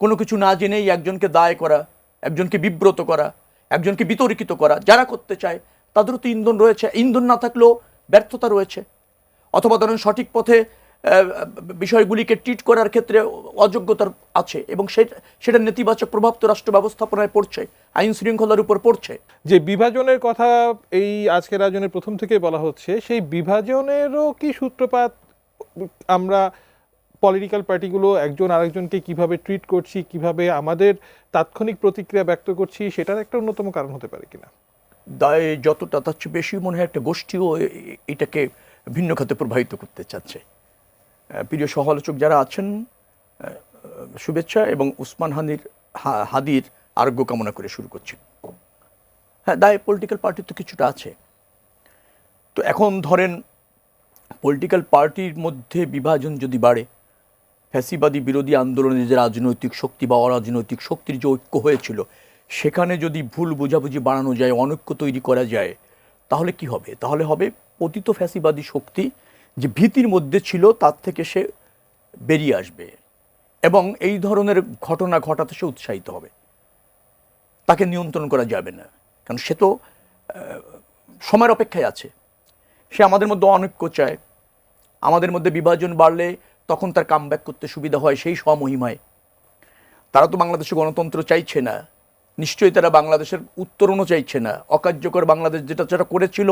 কোনো কিছু না জেনেই একজনকে দায় করা, একজনকে বিব্রত করা, একজনকে বিতর্কিত করা, যারা করতে চায় তাদেরও তো ইন্ধন রয়েছে। ইন্ধন না থাকলেও ব্যর্থতা রয়েছে, অথবা ধরেন সঠিক পথে বিষয়গুলিকে ট্রিট করার ক্ষেত্রে অযোগ্যতার আছে, এবং সেটা নেতিবাচক প্রভাব তো রাষ্ট্র ব্যবস্থাপনায় পড়ছে, আইন শৃঙ্খলার উপর পড়ছে। যে বিভাজনের কথা এই আজকের আয়োজনের প্রথম থেকে বলা হচ্ছে, সেই বিভাজনেরও কি সূত্রপাত আমরা পলিটিক্যাল পার্টিগুলো একজন আরেকজনকে কিভাবে ট্রিট করছি, কিভাবে আমাদের তাৎক্ষণিক প্রতিক্রিয়া ব্যক্ত করছি, সেটার একটা অন্যতম কারণ হতে পারে কিনা? দায় যতটা তার চেয়ে বেশি মনে হয় একটা গোষ্ঠীও এটাকে ভিন্ন খাতে প্রভাবিত করতে চাচ্ছে। প্রিয় সমালোচক যারা আছেন, শুভেচ্ছা এবং উসমান হাদির আরোগ্য কামনা করে শুরু করছি। হ্যাঁ, দায় পলিটিক্যাল পার্টির তো কিছুটা আছে। তো এখন ধরেন পলিটিক্যাল পার্টির মধ্যে বিভাজন যদি বাড়ে, ফ্যাসিবাদী বিরোধী আন্দোলনের যে রাজনৈতিক শক্তি বা অরাজনৈতিক শক্তির যে ঐক্য হয়েছিল, সেখানে যদি ভুল বোঝাবুঝি বাড়ানো যায়, অনৈক্য তৈরি করা যায়, তাহলে কি হবে? তাহলে হবে পতিত ফ্যাসিবাদী শক্তি যে ভীতির মধ্যে ছিল তার থেকে সে বেরিয়ে আসবে, এবং এই ধরনের ঘটনা ঘটাতে সে উৎসাহিত হবে। তাকে নিয়ন্ত্রণ করা যাবে না, কারণ সে তো সময়ের অপেক্ষায় আছে। সে আমাদের মধ্যে অনৈক্য চায়, আমাদের মধ্যে বিভাজন বাড়লে তখন তার কামব্যাক করতে সুবিধা হয় সেই স্বমহিমায়। তারা তো বাংলাদেশে গণতন্ত্র চাইছে না, নিশ্চয়ই তারা বাংলাদেশের উত্তরণও চাইছে না। অকার্যকর বাংলাদেশ যেটা করেছিল,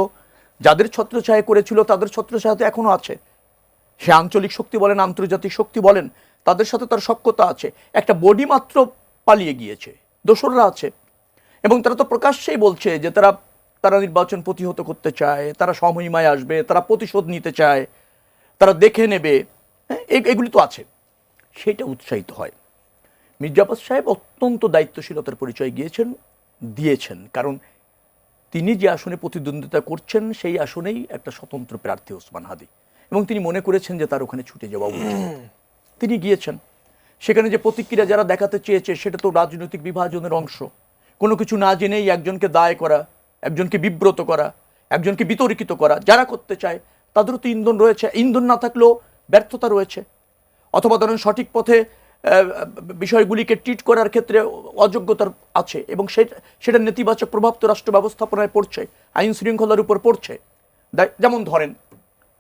যাদের ছত্রছায়া করেছিল তাদের ছত্রছায়া তো এখনও আছে। সে আঞ্চলিক শক্তি বলেন, আন্তর্জাতিক শক্তি বলেন, তাদের সাথে তার সখ্যতা আছে। একটা বডি মাত্র পালিয়ে গিয়েছে, দোসররা আছে, এবং তারা তো প্রকাশ্যেই বলছে যে তারা নির্বাচন প্রতিহত করতে চায়, তারা সমহিমায় আসবে, তারা প্রতিশোধ নিতে চায়, তারা দেখে নেবে। এগুলি তো আছে, সেইটা উৎসাহিত হয়। মির্জা আব্বাস সাহেব অত্যন্ত দায়িত্বশীলতার পরিচয় দিয়েছেন, কারণ তিনি যে আসনে প্রতিদ্বন্দ্বিতা করছেন সেই আসনেই একটা স্বতন্ত্র প্রার্থী ওসমান হাদি, এবং তিনি মনে করেছেন যে তার ওখানে ছুটে যাওয়া উচিত। তিনি গিয়েছেন। সেখানে যে প্রতিক্রিয়া যারা দেখাতে চেয়েছে সেটা তো রাজনৈতিক বিভাজনের অংশ। কোনো কিছু না জেনেই একজনকে দায় করা, একজনকে বিব্রত করা, একজনকে বিতর্কিত করা, যারা করতে চায় তাদেরও তো ইন্ধন রয়েছে। ইন্ধন না থাকলেও ব্যর্থতা রয়েছে, অথবা ধরেন সঠিক পথে বিষয়গুলিকে ট্রিট করার ক্ষেত্রে অযোগ্যতার আছে, এবং সেটা নেতিবাচক প্রভাব তো রাষ্ট্র ব্যবস্থাপনায় পড়ছে, আইন শৃঙ্খলার উপর পড়ছে। যেমন ধরেন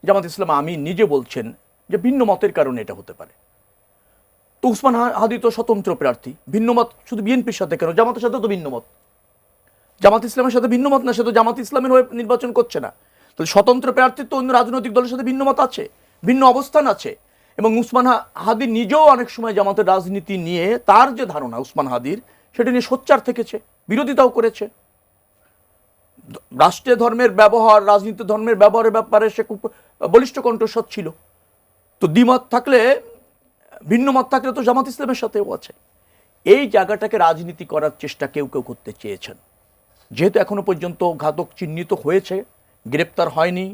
জামাত ইসলাম আমিন নিজে বলছেন যে ভিন্ন মতের কারণে এটা হতে পারে। তো উসমান হাদি তো স্বতন্ত্র প্রার্থী, ভিন্ন মত শুধু বিএনপির সাথে কেন, জামাতের সাথে তো ভিন্ন মত। জামাত ইসলামের সাথে ভিন্ন মত না, সে তো জামাত ইসলামের হয়ে নির্বাচন করছে না। তাহলে স্বতন্ত্র প্রার্থীর তো অন্য রাজনৈতিক দলের সাথে ভিন্ন মত আছে, ভিন্ন অবস্থান আছে। এবং উসমান হাদি নিজেও অনেক সময় জামাতের রাজনীতি নিয়ে তার যে ধারণা উসমান হাদির, সেটা নিয়ে সোচ্চার থেকেছে, বিরোধিতাও করেছে। রাষ্ট্রীয় ধর্মের ব্যবহার, রাজনীতি ধর্মের ব্যবহারের ব্যাপারে সে খুব বলিষ্ঠ কণ্ঠস্বর ছিল। তো দ্বিমত থাকলে, ভিন্ন মত থাকলে তো জামাত ইসলামের সাথেও আছে। এই জায়গাটাকে রাজনীতি করার চেষ্টা কেউ কেউ করতে চেয়েছেন। যেহেতু এখনো পর্যন্ত ঘাতক চিহ্নিত হয়েছে, গ্রেপ্তার হয়নি,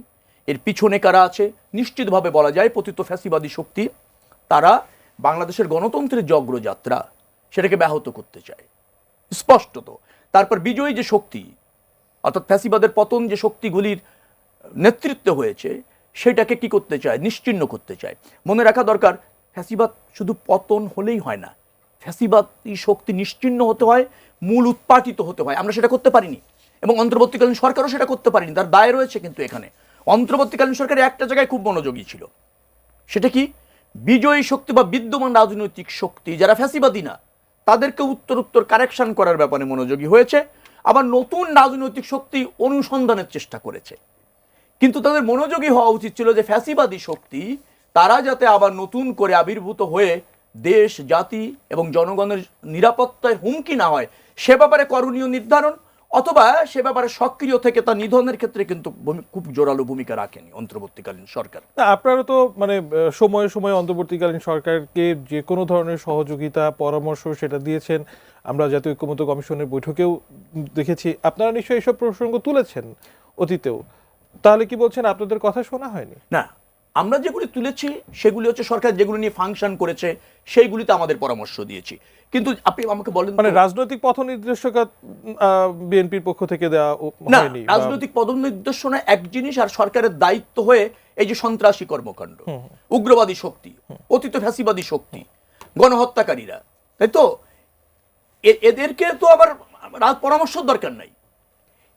এর পিছনে কারা আছে নিশ্চিতভাবে বলা যায় পতিত ফ্যাসিবাদী শক্তি। তারা বাংলাদেশের গণতন্ত্রের যে অগ্রযাত্রা সেটাকে ব্যাহত করতে চায় স্পষ্টত। তারপর বিজয়ী যে শক্তি, অর্থাৎ ফ্যাসিবাদের পতন যে শক্তিগুলির নেতৃত্বে হয়েছে, সেটাকে কি করতে চায়? নিশ্চিহ্ন করতে চায়। মনে রাখা দরকার, ফ্যাসিবাদ শুধু পতন হলেই হয় না, ফ্যাসিবাদী শক্তি নিশ্চিহ্ন হতে হয়, মূল উৎপাটিত হতে হয়। আমরা সেটা করতে পারিনি, এবং অন্তর্বর্তীকালীন সরকারও সেটা করতে পারিনি। তার দায় রয়েছে। কিন্তু এখানে অন্তর্বর্তীকালীন সরকারের একটা জায়গায় খুব মনোযোগী ছিল, সেটা কি? বিজয়ী শক্তি বা বিদ্যমান রাজনৈতিক শক্তি যারা ফ্যাসিবাদী না, তাদেরকে উত্তর কারেকশন করার ব্যাপারে মনোযোগী হয়েছে। আবার নতুন রাজনৈতিক শক্তি অনুসন্ধানের চেষ্টা করেছে। কিন্তু তাদের মনোযোগী হওয়া উচিত ছিল যে ফ্যাসিবাদী শক্তি তারা যাতে আবার নতুন করে আবির্ভূত হয়ে দেশ, জাতি এবং জনগণের নিরাপত্তায় হুমকি না হয়, সে ব্যাপারে করণীয় নির্ধারণ, অথবা সে ব্যাপারে সক্রিয় থেকে তা নিধনের ক্ষেত্রে কিন্তু খুব জোরালো ভূমিকা রাখেনি অন্তর্বর্তীকালীন সরকার। আপনারা তো মানে সময়ে সময়ে অন্তর্বর্তীকালীন সরকারকে যে কোনো ধরনের সহযোগিতা, পরামর্শ সেটা দিয়েছেন। আমরা জাতীয় ঐক্যমত্য কমিশনের বৈঠকেও দেখেছি। আপনারা নিশ্চয়ই এইসব প্রসঙ্গ তুলেছেন অতীতেও। তাহলে কি বলছেন আপনাদের কথা শোনা হয়নি? না, আমরা যেগুলি তুলেছি সেগুলি হচ্ছে সরকার যেগুলো নিয়ে ফাংশন করেছে সেইগুলিতে আমাদের পরামর্শ দিয়েছি। কিন্তু আপনি আমাকে বলেন, মানে রাজনৈতিক পথ নির্দেশনা বিএনপির পক্ষ থেকে দেওয়া হয়নি? রাজনৈতিক পদ নির্দেশনা এক জিনিস, আর সরকারের দায়িত্ব হয়ে এই যে সন্ত্রাসী কর্মকাণ্ড, উগ্রবাদী শক্তি, অতীত ফ্যাসিবাদী শক্তি, গণহত্যাকারীরা, তাই তো? এদেরকে তো আবার পরামর্শ দরকার নাই,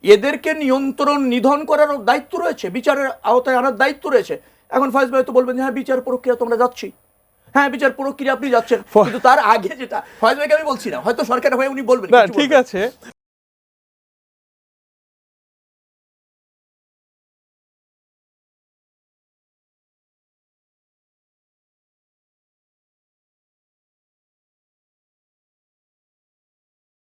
এদেরকে নিয়ন্ত্রণ নিধন করার দায়িত্ব রয়েছে, বিচারের আওতায় আনার দায়িত্ব রয়েছে। এখন ফয়েজ ভাই তো বলবেন যে হ্যাঁ বিচার প্রক্রিয়া তোমরা যাচ্ছি, হ্যাঁ বিচার প্রক্রিয়া আপনি যাচ্ছেন, কিন্তু তার আগে যেটা ফয়েজ ভাইকে আমি বলছি না, হয়তো সরকার হয়ে উনি বলবেন না কিছু ঠিক বলবেন। আছে,